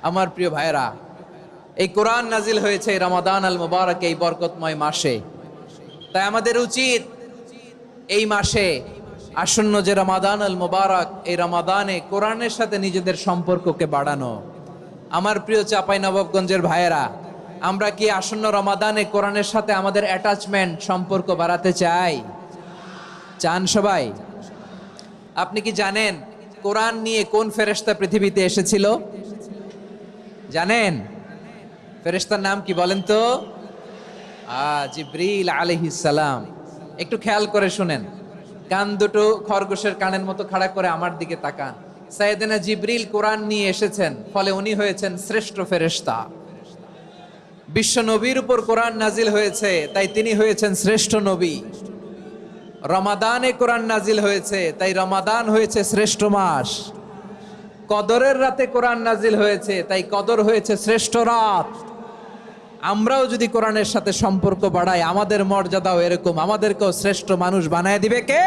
আমার প্রিয় ভাইরা, এই কোরআন নাজিল হয়েছে রমাদান আল মুবারক, এই বরকতময় মাসে। তাই আমাদের উচিত এই মাসে আসন্ন যে রমাদান আল মুবারক, এই রমাদানে কোরআনের সাথে নিজেদের সম্পর্ককে বাড়ানো। আমার প্রিয় চাঁপাইনবাবগঞ্জের ভাইয়েরা, আমরা কি আসন্ন রমাদানে কোরআনের সাথে আমাদের অ্যাটাচমেন্ট, সম্পর্ক বাড়াতে চাই? চান সবাই? আপনি কি জানেন কোরআন নিয়ে কোন ফেরেশতা পৃথিবীতে এসেছিল? জানেন ফেরেশতার নাম কি বলেন তো? জিবরিল আলাইহিস সালাম। একটু খেয়াল করে শুনেন, কান দুটো খরগোশের কানের মতো খাড়া করে আমার দিকে তাকান। সাইয়েদনা জিবরিল কোরআন নিয়ে এসেছেন, ফলে উনি হয়েছেন শ্রেষ্ঠ ফেরেশতা। বিশ্ব নবীর উপর কোরআন নাজিল হয়েছে, তাই তিনি হয়েছেন শ্রেষ্ঠ নবী। রমাদানে কোরআন নাজিল হয়েছে, তাই রমাদান হয়েছে শ্রেষ্ঠ মাস। কদরের রাতে কোরআন নাজিল হয়েছে, তাই কদর হয়েছে শ্রেষ্ঠ রাত। আমরাও যদি কোরআনের সাথে সম্পর্ক বাড়াই, আমাদের মর্যাদাও এরকম, আমাদেরকেও শ্রেষ্ঠ মানুষ বানায় দিবে কে?